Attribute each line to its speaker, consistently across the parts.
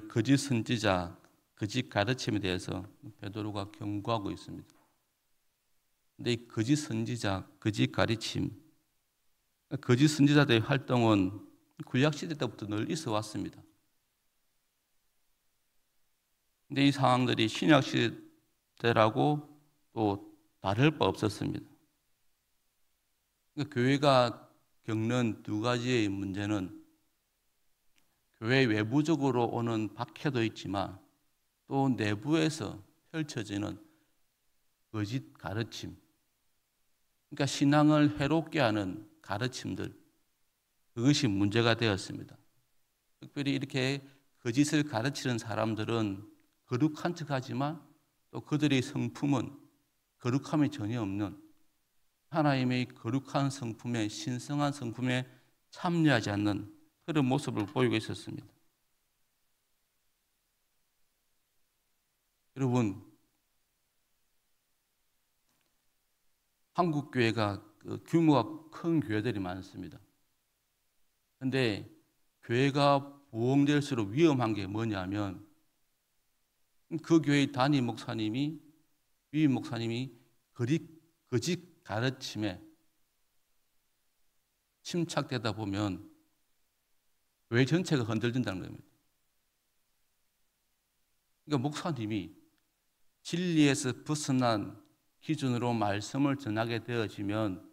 Speaker 1: 거짓 선지자, 거짓 가르침에 대해서 베드로가 경고하고 있습니다. 근데 이 거짓 선지자, 거짓 가르침, 거짓 선지자들의 활동은 구약 시대 때부터 늘 있어 왔습니다. 근데 이 상황들이 신약 시대라고 또 다를 바 없었습니다. 그러니까 교회가 겪는 두 가지의 문제는 교회 외부적으로 오는 박해도 있지만 또 내부에서 펼쳐지는 거짓 가르침, 그러니까 신앙을 해롭게 하는 가르침들, 그것이 문제가 되었습니다. 특별히 이렇게 거짓을 가르치는 사람들은 거룩한 척하지만 또 그들의 성품은 거룩함이 전혀 없는 하나님의 거룩한 성품에, 신성한 성품에 참여하지 않는 그런 모습을 보이고 있었습니다. 여러분, 한국 교회가 규모가 큰 교회들이 많습니다. 그런데 교회가 부흥될수록 위험한 게 뭐냐면 그 교회의 단임 목사님이, 위임 목사님이 거짓 가르침에 침착되다 보면 교회 전체가 흔들린다는 겁니다. 그러니까 목사님이 진리에서 벗어난 기준으로 말씀을 전하게 되어지면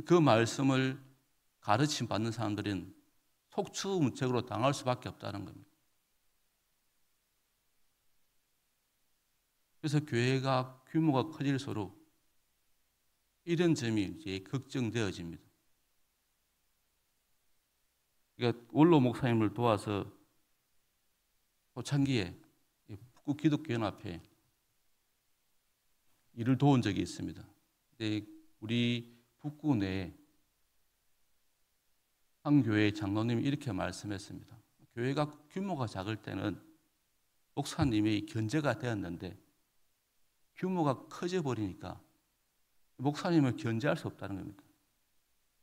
Speaker 1: 그 말씀을 가르침 받는 사람들은 속수무책으로 당할 수밖에 없다는 겁니다. 그래서 교회가 규모가 커질수록 이런 점이 이제 걱정되어집니다. 그러니까 원로 목사님을 도와서 초창기에 북구 기독교연합회 일을 도운 적이 있습니다. 근데 우리 북구 내에 한 교회의 장로님이 이렇게 말씀했습니다. 교회가 규모가 작을 때는 목사님이 견제가 되었는데 규모가 커져 버리니까 목사님을 견제할 수 없다는 겁니다.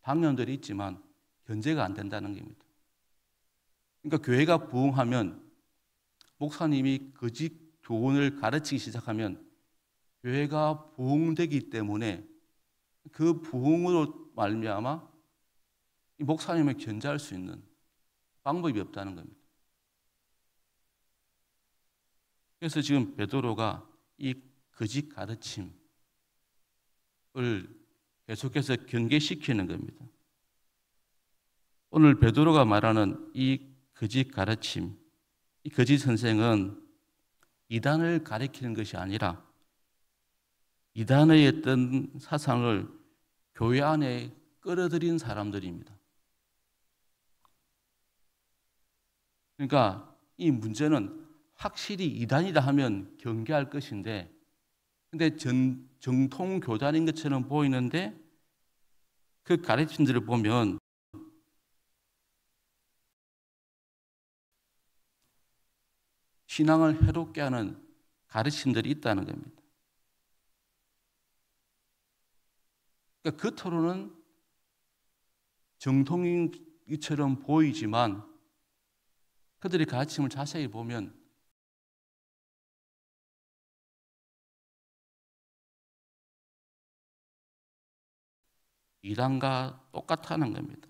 Speaker 1: 당연들이 있지만 견제가 안 된다는 겁니다. 그러니까 교회가 부흥하면 목사님이 거짓 교훈을 가르치기 시작하면 교회가 부흥되기 때문에 그 부흥으로 말미암아 이 목사님을 견제할 수 있는 방법이 없다는 겁니다. 그래서 지금 베드로가 이 거짓 가르침을 계속해서 경계시키는 겁니다. 오늘 베드로가 말하는 이 거짓 가르침, 이 거짓 선생은 이단을 가리키는 것이 아니라 이단의 어떤 사상을 교회 안에 끌어들인 사람들입니다. 그러니까 이 문제는 확실히 이단이다 하면 경계할 것인데 근데 정통 교단인 것처럼 보이는데 그 가르침들을 보면 신앙을 해롭게 하는 가르침들이 있다는 겁니다. 그러니까 겉으로는 정통인처럼 보이지만 그들의 가르침을 자세히 보면 이단과 똑같다는 겁니다.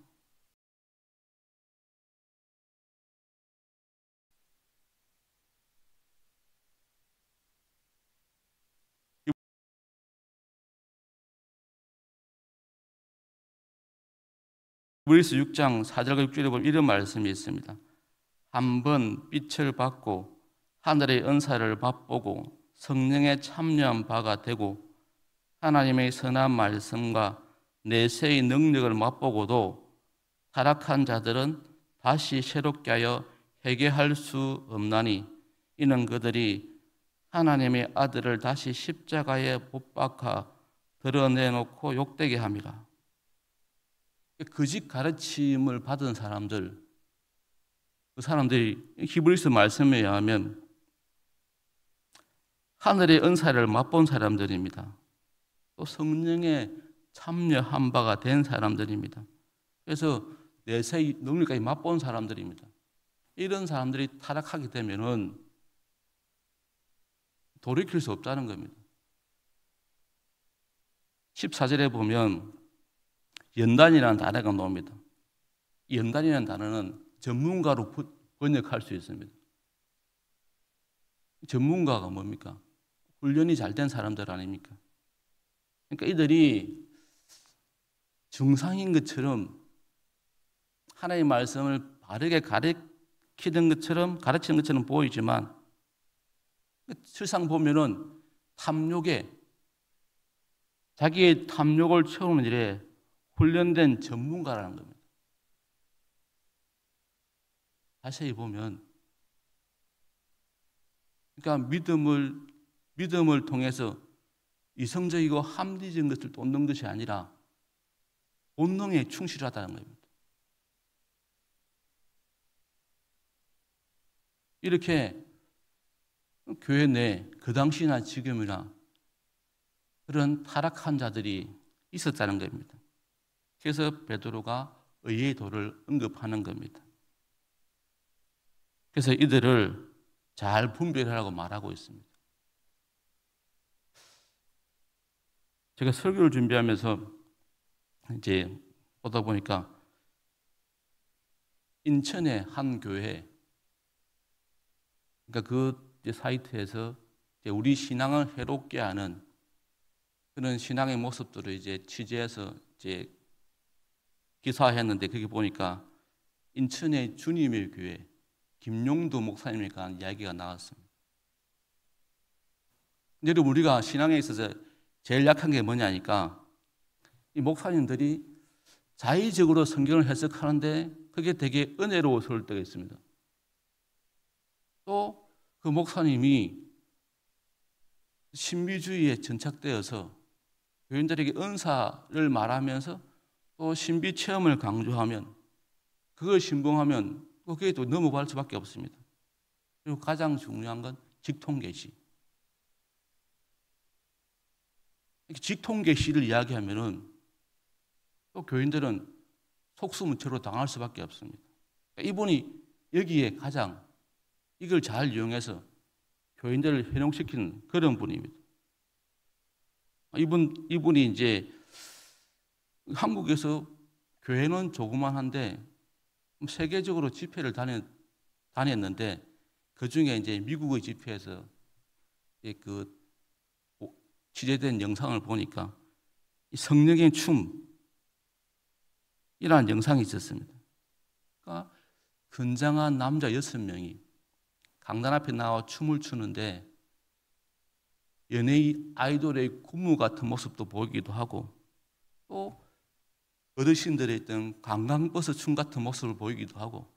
Speaker 1: 히브리서 6장 4절과 6절에 보면 이런 말씀이 있습니다. 한번 빛을 받고 하늘의 은사를 맛보고 성령에 참여한 바가 되고 하나님의 선한 말씀과 내세의 능력을 맛보고도 타락한 자들은 다시 새롭게 하여 회개할 수 없나니 이는 그들이 하나님의 아들을 다시 십자가에 못 박아 드러내놓고 욕되게 함이라. 거짓 가르침을 받은 사람들, 그 사람들이 히브리서 말씀에 의하면 하늘의 은사를 맛본 사람들입니다. 또 성령에 참여한 바가 된 사람들입니다. 그래서 내세의 능력까지 맛본 사람들입니다. 이런 사람들이 타락하게 되면은 돌이킬 수 없다는 겁니다. 14절에 보면 연단이라는 단어가 나옵니다. 연단이라는 단어는 전문가로 번역할 수 있습니다. 전문가가 뭡니까? 훈련이 잘 된 사람들 아닙니까? 그러니까 이들이 정상인 것처럼 하나님의 말씀을 바르게 가르치는 것처럼 보이지만 실상 보면은 자기의 탐욕을 채우는 일에 훈련된 전문가라는 겁니다. 자세히 보면, 그러니까 믿음을 통해서 이성적이고 합리적인 것을 돕는 것이 아니라 본능에 충실하다는 겁니다. 이렇게 교회 내 그 당시나 지금이나 그런 타락한 자들이 있었다는 겁니다. 그래서 베드로가 의의 도를 언급하는 겁니다. 그래서 이들을 잘 분별하라고 말하고 있습니다. 제가 설교를 준비하면서 이제 보다 보니까 인천의 한 교회, 그러니까 그 사이트에서 우리 신앙을 해롭게 하는 그런 신앙의 모습들을 이제 취재해서 이제 기사했는데, 거기 보니까 인천의 주님의 교회 김용두 목사님에 관한 이야기가 나왔습니다. 근데 여러분, 우리가 신앙에 있어서 제일 약한 게 뭐냐니까, 이 목사님들이 자의적으로 성경을 해석하는데 그게 되게 은혜로워서울 때가 있습니다. 또 그 목사님이 신비주의에 전착되어서 교인들에게 은사를 말하면서 또 신비 체험을 강조하면, 그걸 신봉하면 그게 또 넘어갈 수밖에 없습니다. 그리고 가장 중요한 건 직통계시. 직통계시를 이야기하면은 또 교인들은 속수무책으로 당할 수밖에 없습니다. 이분이 여기에 가장 이걸 잘 이용해서 교인들을 현혹시키는 그런 분입니다. 이분이 이제 한국에서 교회는 조그만한데 세계적으로 집회를 다녔는데, 그 중에 이제 미국의 집회에서 그 취재된 영상을 보니까 성령의 춤이라는 영상이 있었습니다. 그러니까 건장한 남자 6명이 강단 앞에 나와 춤을 추는데 연예인 아이돌의 군무 같은 모습도 보이기도 하고, 또 어르신들의 있던 관광버스 춤 같은 모습을 보이기도 하고,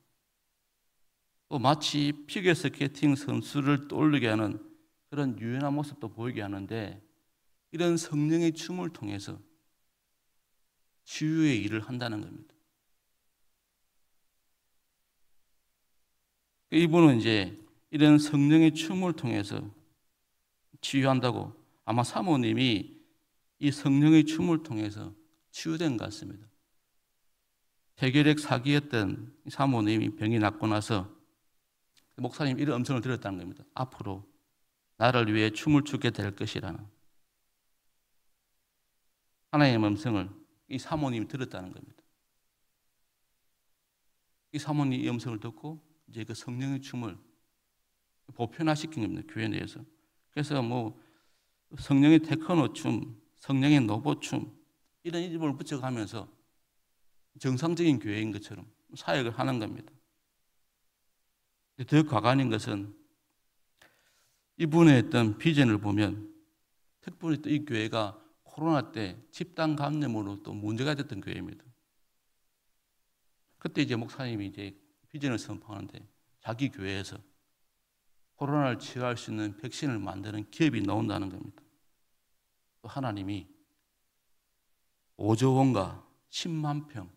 Speaker 1: 또 마치 피겨스케이팅 선수를 떠올리게 하는 그런 유연한 모습도 보이게 하는데, 이런 성령의 춤을 통해서 치유의 일을 한다는 겁니다. 이분은 이제 이런 성령의 춤을 통해서 치유한다고, 아마 사모님이 이 성령의 춤을 통해서 치유된 것 같습니다. 폐결핵 사기였던 사모님이 병이 낫고 나서 목사님 이런 음성을 들었다는 겁니다. 앞으로 나를 위해 춤을 추게 될 것이라는 하나님의 음성을 이 사모님이 들었다는 겁니다. 이 사모님이 이 음성을 듣고 이제 그 성령의 춤을 보편화시킨 겁니다. 교회 내에서. 그래서 뭐 성령의 테크노 춤, 성령의 노보 춤, 이런 이름을 붙여가면서 정상적인 교회인 것처럼 사역을 하는 겁니다. 더 과관인 것은 이분의 어떤 비전을 보면, 특별히 또 이 교회가 코로나 때 집단 감염으로 또 문제가 됐던 교회입니다. 그때 이제 목사님이 이제 비전을 선포하는데, 자기 교회에서 코로나를 치유할 수 있는 백신을 만드는 기업이 나온다는 겁니다. 또 하나님이 5조 원과 10만 평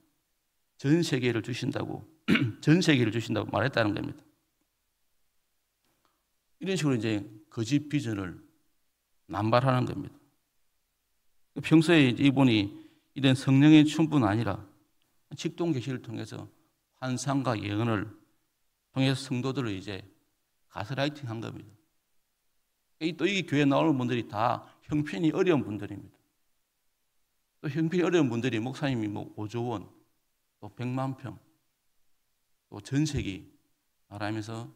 Speaker 1: 전 세계를 주신다고 말했다는 겁니다. 이런 식으로 이제 거짓 비전을 남발하는 겁니다. 평소에 이분이 이런 성령의 춤뿐 아니라 직동 계시를 통해서 환상과 예언을 통해서 성도들을 이제 가스라이팅 한 겁니다. 또 이 교회 나오는 분들이 다 형편이 어려운 분들입니다. 또 형편이 어려운 분들이 목사님이 뭐 5조 원, 또 100만 평, 또 전세기 말하면서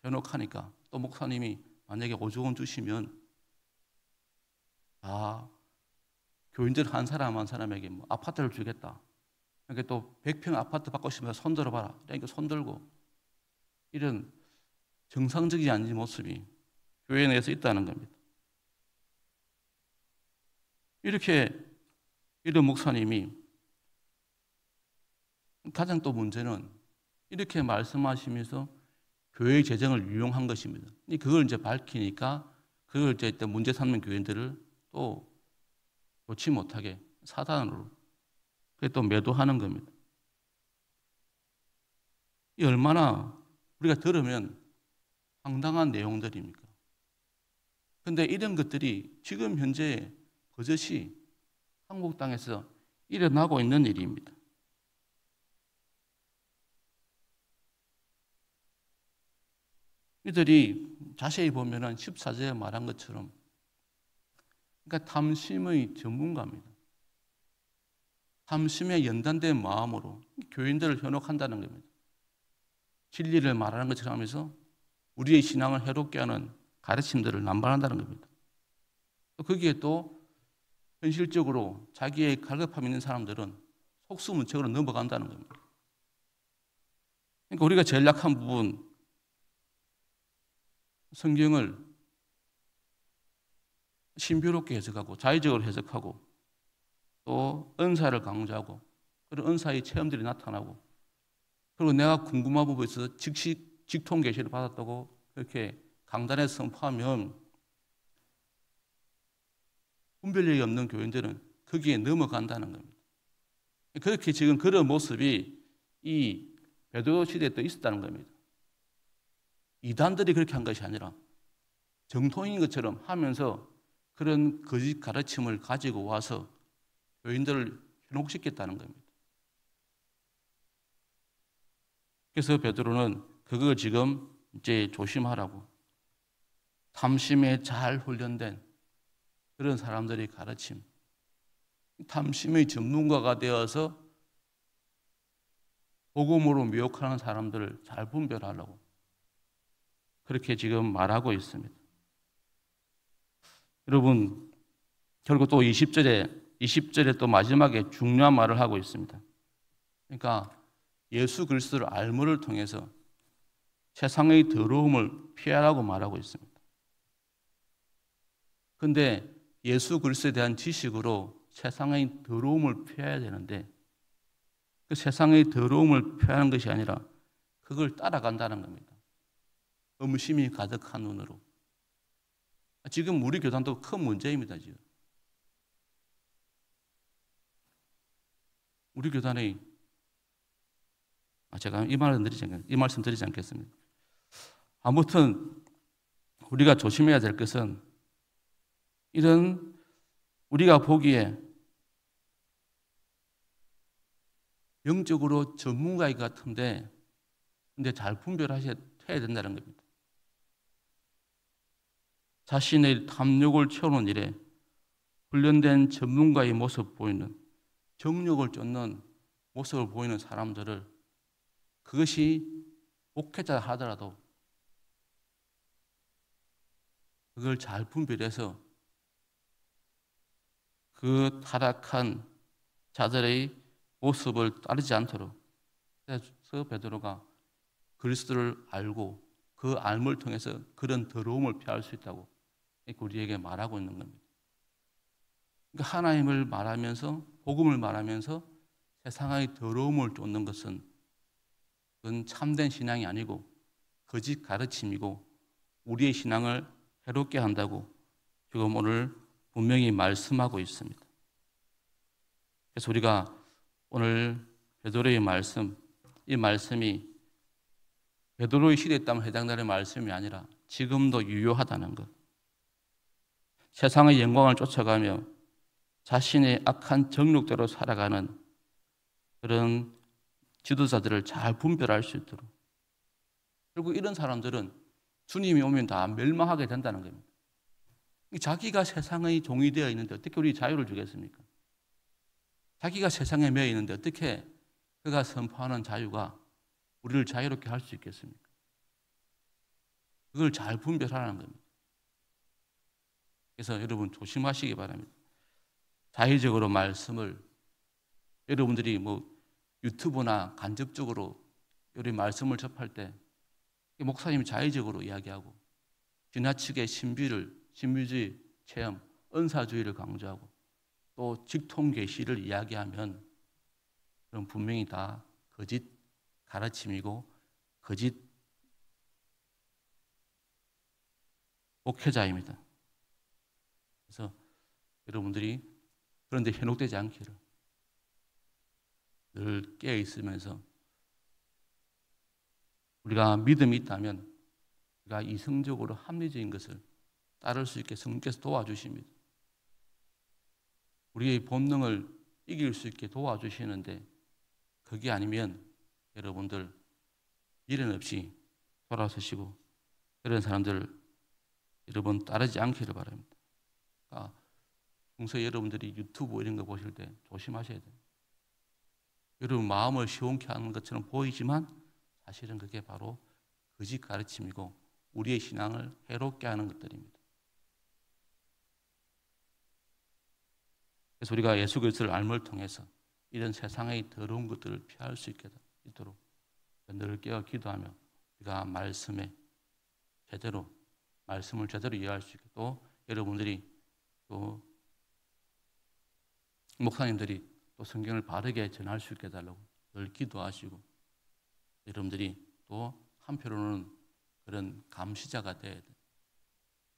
Speaker 1: 현혹하니까 또 목사님이 만약에 5조 원 주시면 교인들 한 사람 한 사람에게 뭐 아파트를 주겠다. 그러니까 또 100평 아파트 받고 싶으면 손 들어봐라. 그러니까 손 들고 이런 정상적이지 않은 모습이 교회 내에서 있다는 겁니다. 이런 목사님이 가장 또 문제는 이렇게 말씀하시면서 교회의 재정을 유용한 것입니다. 그걸 이제 밝히니까 그걸 이제 문제 삼는 교인들을 또 좋지 못하게 사단으로 또 매도하는 겁니다. 이 얼마나 우리가 들으면 황당한 내용들입니까? 그런데 이런 것들이 지금 현재 버젓이 한국 땅에서 일어나고 있는 일입니다. 이들이 자세히 보면은 14절에 말한 것처럼 그러니까 탐심의 전문가입니다. 탐심에 연단된 마음으로 교인들을 현혹한다는 겁니다. 진리를 말하는 것처럼 하면서 우리의 신앙을 해롭게 하는 가르침들을 남발한다는 겁니다. 거기에 또 현실적으로 자기의 갈급함 있는 사람들은 속수무책으로 넘어간다는 겁니다. 그러니까 우리가 제일 약한 부분, 성경을 신비롭게 해석하고 자의적으로 해석하고 또 은사를 강조하고 그런 은사의 체험들이 나타나고 그리고 내가 궁금한 부분에 있어서 직통 계시를 받았다고 그렇게 강단에서 선포하면 분별력이 없는 교인들은 거기에 넘어간다는 겁니다. 그렇게 지금 그런 모습이 이 베드로 시대에 또 있었다는 겁니다. 이단들이 그렇게 한 것이 아니라 정통인 것처럼 하면서 그런 거짓 가르침을 가지고 와서 교인들을 현혹시켰다는 겁니다. 그래서 베드로는 그걸 지금 이제 조심하라고 탐심에 잘 훈련된 그런 사람들의 가르침, 탐심의 전문가가 되어서 복음으로 미혹하는 사람들을 잘 분별하라고 그렇게 지금 말하고 있습니다. 여러분, 결국 또 20절에 또 마지막에 중요한 말을 하고 있습니다. 그러니까 예수 그리스도를 알므를 통해서 세상의 더러움을 피하라고 말하고 있습니다. 그런데 예수 그리스도에 대한 지식으로 세상의 더러움을 피해야 되는데 그 세상의 더러움을 피하는 것이 아니라 그걸 따라간다는 겁니다. 음심이 가득한 눈으로. 지금 우리 교단도 큰 문제입니다. 지금. 우리 교단의 제가 이 말씀 드리지 않겠습니다. 아무튼 우리가 조심해야 될 것은 이런 우리가 보기에 영적으로 전문가인 것 같은데 근데 잘 분별하셔야 된다는 겁니다. 자신의 탐욕을 채우는 일에 훈련된 전문가의 모습 보이는 정욕을 쫓는 모습을 보이는 사람들을 그것이 목회자 하더라도 그걸 잘 분별해서 그 타락한 자들의 모습을 따르지 않도록 그래서 베드로가 그리스도를 알고 그 알을 통해서 그런 더러움을 피할 수 있다고 우리에게 말하고 있는 겁니다. 그러니까 하나님을 말하면서 복음을 말하면서 세상의 더러움을 쫓는 것은 그건 참된 신앙이 아니고 거짓 가르침이고 우리의 신앙을 해롭게 한다고 지금 오늘 분명히 말씀하고 있습니다. 그래서 우리가 오늘 베드로의 말씀, 이 말씀이 베드로의 시대에 있다면 해당되는 말씀이 아니라 지금도 유효하다는 것. 세상의 영광을 쫓아가며 자신의 악한 정욕대로 살아가는 그런 지도자들을 잘 분별할 수 있도록 결국 이런 사람들은 주님이 오면 다 멸망하게 된다는 겁니다. 자기가 세상의 종이 되어 있는데 어떻게 우리 자유를 주겠습니까? 자기가 세상에 매여 있는데 어떻게 그가 선포하는 자유가 우리를 자유롭게 할 수 있겠습니까? 그걸 잘 분별하라는 겁니다. 그래서 여러분 조심하시기 바랍니다. 자의적으로 말씀을 여러분들이 뭐 유튜브나 간접적으로 우리 말씀을 접할 때 목사님이 자의적으로 이야기하고 지나치게 신비주의 체험, 은사주의를 강조하고 또 직통계시를 이야기하면 그럼 분명히 다 거짓 가르침이고 거짓 목회자입니다. 그래서 여러분들이 그런데 현혹되지 않기를 늘 깨어 있으면서 우리가 믿음이 있다면 우리가 이성적으로 합리적인 것을 따를 수 있게 성령께서 도와주십니다. 우리의 본능을 이길 수 있게 도와주시는데 그게 아니면 여러분들 미련 없이 돌아서시고 그런 사람들 여러분 따르지 않기를 바랍니다. 그러니까 평소에 여러분들이 유튜브 이런 거 보실 때 조심하셔야 돼요. 여러분 마음을 시원케 하는 것처럼 보이지만 사실은 그게 바로 거짓 가르침이고 우리의 신앙을 해롭게 하는 것들입니다. 그래서 우리가 예수 그리스도를 알므를 통해서 이런 세상의 더러운 것들을 피할 수 있도록 늘 깨어 기도하며 우리가 말씀을 제대로 이해할 수 있게 또 여러분들이 또 목사님들이 또 성경을 바르게 전할 수 있게 해달라고 늘 기도하시고 여러분들이 또 한편으로는 그런 감시자가 돼야 돼.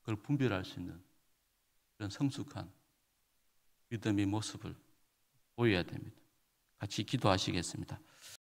Speaker 1: 그걸 분별할 수 있는 그런 성숙한 믿음의 모습을 보여야 됩니다. 같이 기도하시겠습니다.